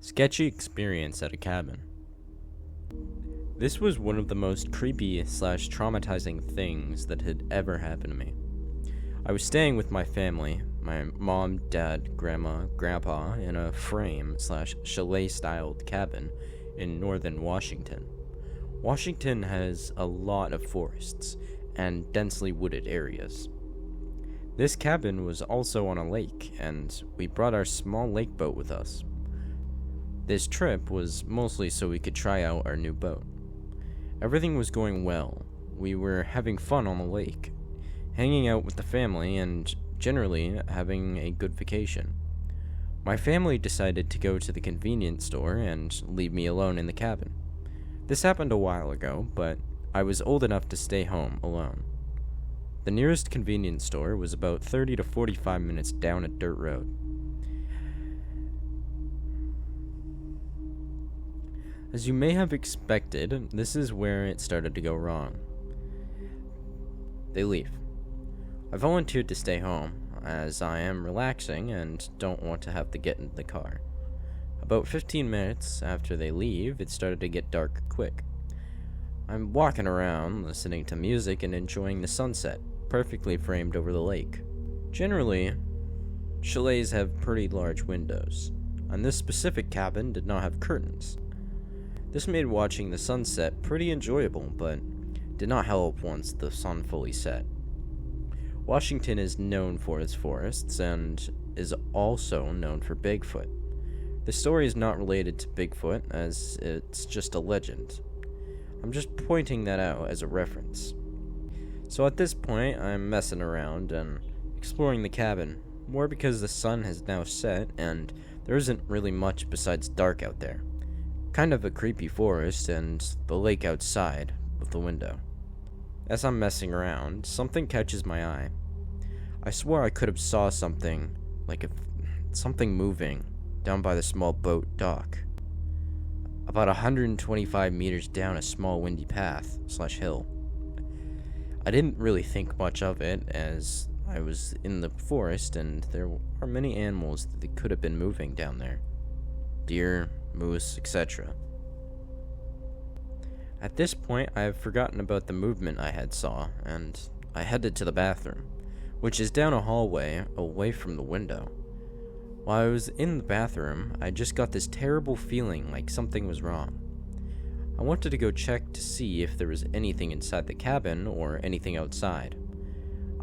Sketchy experience at a cabin. This was one of the most creepy / traumatizing things that had ever happened to me. I was staying with my family, my mom, dad, grandma, grandpa, in a frame / chalet-styled cabin in northern Washington. Washington has a lot of forests and densely wooded areas. This cabin was also on a lake, and we brought our small lake boat with us. This trip was mostly so we could try out our new boat. Everything was going well. We were having fun on the lake, hanging out with the family, and generally having a good vacation. My family decided to go to the convenience store and leave me alone in the cabin. This happened a while ago, but I was old enough to stay home alone. The nearest convenience store was about 30 to 45 minutes down a dirt road. As you may have expected, this is where it started to go wrong. They leave. I volunteered to stay home, as I am relaxing and don't want to have to get in the car. About 15 minutes after they leave, it started to get dark quick. I'm walking around, listening to music and enjoying the sunset, perfectly framed over the lake. Generally, chalets have pretty large windows, and this specific cabin did not have curtains. This made watching the sunset pretty enjoyable, but did not help once the sun fully set. Washington is known for its forests and is also known for Bigfoot. The story is not related to Bigfoot, as it's just a legend. I'm just pointing that out as a reference. So at this point, I'm messing around and exploring the cabin, more because the sun has now set and there isn't really much besides dark out there. Kind of a creepy forest and the lake outside of the window. As I'm messing around, something catches my eye. I swore I could have saw something, something moving, down by the small boat dock. About 125 meters down a small windy path / hill. I didn't really think much of it, as I was in the forest and there are many animals that could have been moving down there. Deer, moose, etc. At this point, I have forgotten about the movement I had saw, and I headed to the bathroom, which is down a hallway away from the window. While I was in the bathroom, I just got this terrible feeling like something was wrong. I wanted to go check to see if there was anything inside the cabin or anything outside.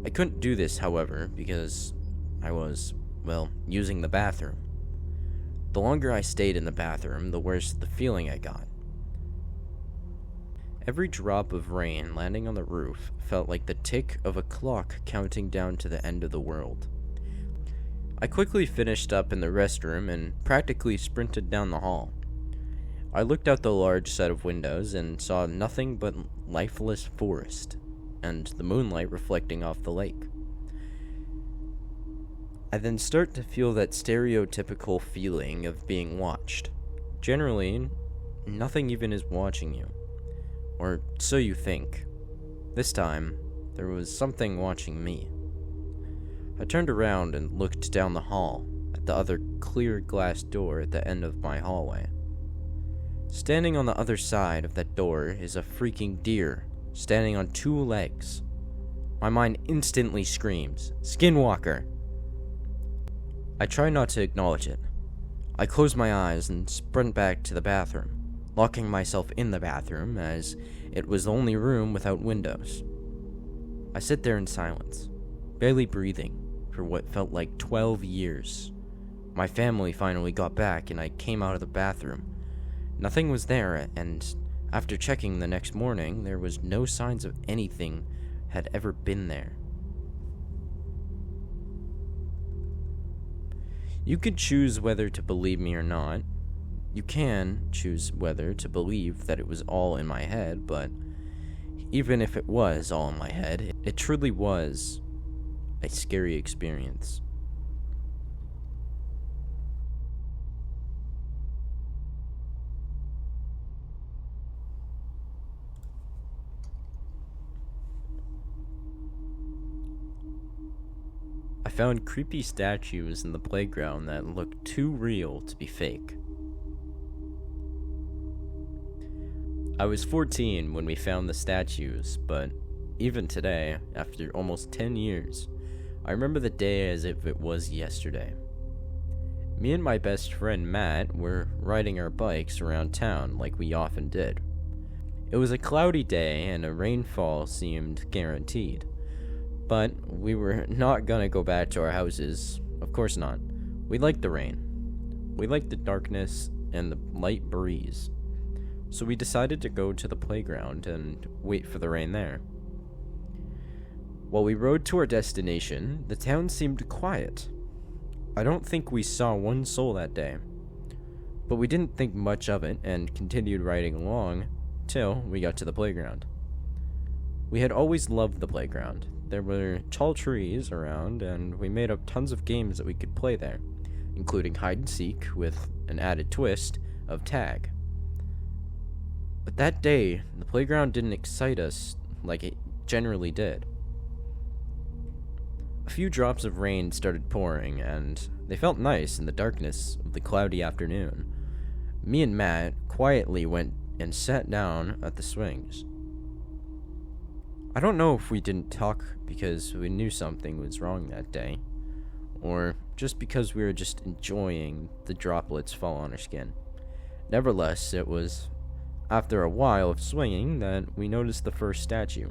I couldn't do this, however, because I was, using the bathroom. The longer I stayed in the bathroom, the worse the feeling I got. Every drop of rain landing on the roof felt like the tick of a clock counting down to the end of the world. I quickly finished up in the restroom and practically sprinted down the hall. I looked out the large set of windows and saw nothing but lifeless forest, and the moonlight reflecting off the lake. I then start to feel that stereotypical feeling of being watched. Generally, nothing even is watching you. Or so you think. This time, there was something watching me. I turned around and looked down the hall at the other clear glass door at the end of my hallway. Standing on the other side of that door is a freaking deer, standing on 2 legs. My mind instantly screams, "Skinwalker!" I try not to acknowledge it. I close my eyes and sprint back to the bathroom, locking myself in the bathroom as it was the only room without windows. I sit there in silence, barely breathing, for what felt like 12 years. My family finally got back and I came out of the bathroom. Nothing was there, and after checking the next morning, there was no signs of anything had ever been there. You could choose whether to believe me or not. You can choose whether to believe that it was all in my head, but even if it was all in my head, it truly was a scary experience. I found creepy statues in the playground that looked too real to be fake. I was 14 when we found the statues, but even today, after almost 10 years, I remember the day as if it was yesterday. Me and my best friend Matt were riding our bikes around town like we often did. It was a cloudy day and a rainfall seemed guaranteed, but we were not gonna go back to our houses. Of course not. We liked the rain. We liked the darkness and the light breeze. So we decided to go to the playground and wait for the rain there. While we rode to our destination, the town seemed quiet. I don't think we saw one soul that day, but we didn't think much of it and continued riding along till we got to the playground. We had always loved the playground. There were tall trees around, and we made up tons of games that we could play there, including hide and seek with an added twist of tag. But that day, the playground didn't excite us like it generally did. A few drops of rain started pouring, and they felt nice in the darkness of the cloudy afternoon. Me and Matt quietly went and sat down at the swings. I don't know if we didn't talk because we knew something was wrong that day, or just because we were just enjoying the droplets fall on our skin. Nevertheless, it was after a while of swinging that we noticed the first statue.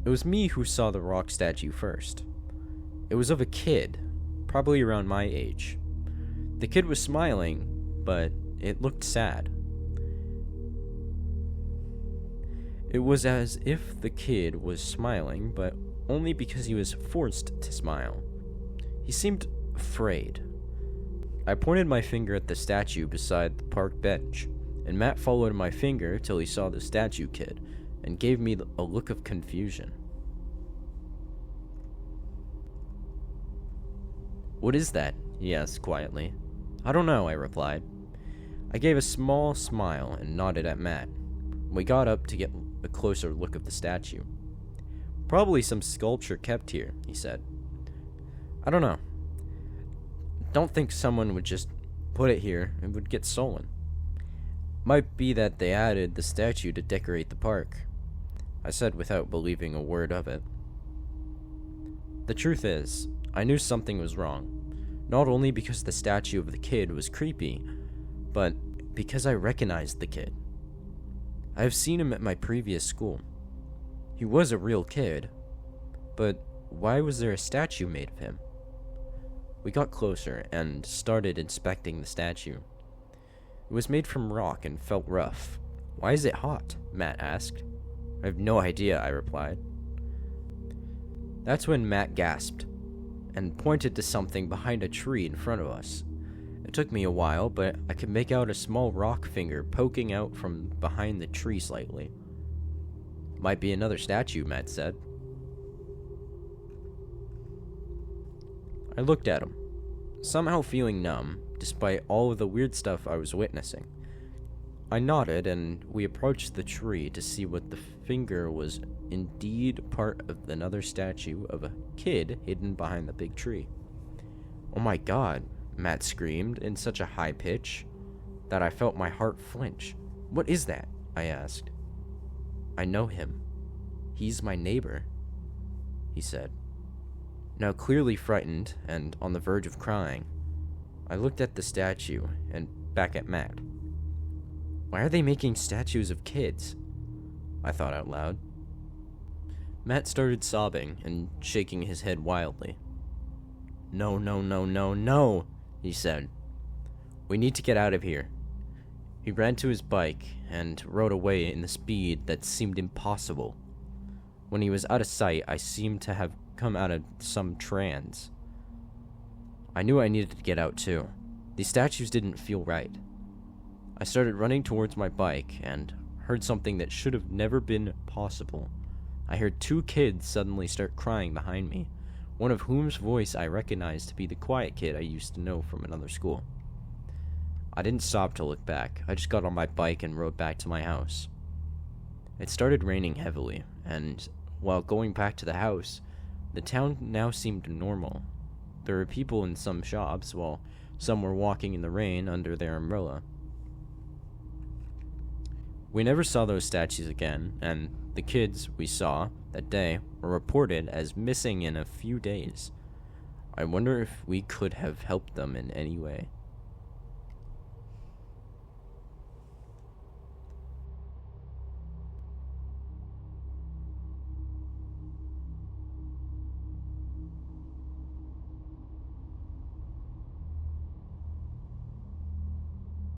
It was me who saw the rock statue first. It was of a kid, probably around my age. The kid was smiling, but it looked sad. It was as if the kid was smiling, but only because he was forced to smile. He seemed afraid. I pointed my finger at the statue beside the park bench, and Matt followed my finger till he saw the statue kid, and gave me a look of confusion. "What is that?" he asked quietly. "I don't know," I replied. I gave a small smile and nodded at Matt. We got up to get a closer look of the statue. "Probably some sculpture kept here," he said. "I don't know. Don't think someone would just put it here and would get stolen. Might be that they added the statue to decorate the park," I said without believing a word of it. The truth is, I knew something was wrong, not only because the statue of the kid was creepy, but because I recognized the kid. I have seen him at my previous school. He was a real kid, but why was there a statue made of him? We got closer and started inspecting the statue. It was made from rock and felt rough. "Why is it hot?" Matt asked. "I have no idea," I replied. That's when Matt gasped and pointed to something behind a tree in front of us. It took me a while, but I could make out a small rock finger poking out from behind the tree slightly. "Might be another statue," Matt said. I looked at him, somehow feeling numb, despite all of the weird stuff I was witnessing. I nodded, and we approached the tree to see what the finger was indeed part of another statue of a kid hidden behind the big tree. "Oh my god," Matt screamed in such a high pitch that I felt my heart flinch. "What is that?" I asked. "I know him. He's my neighbor," he said. Now clearly frightened and on the verge of crying, I looked at the statue and back at Matt. "Why are they making statues of kids?" I thought out loud. Matt started sobbing and shaking his head wildly. "No, no, no, no, no," he said. "We need to get out of here." He ran to his bike and rode away in the speed that seemed impossible. When he was out of sight, I seemed to have come out of some trance. I knew I needed to get out too. These statues didn't feel right. I started running towards my bike and heard something that should have never been possible. I heard two kids suddenly start crying behind me, one of whom's voice I recognized to be the quiet kid I used to know from another school. I didn't stop to look back. I just got on my bike and rode back to my house. It started raining heavily, and while going back to the house, the town now seemed normal. There were people in some shops, while some were walking in the rain under their umbrella. We never saw those statues again, and the kids we saw that day were reported as missing in a few days. I wonder if we could have helped them in any way.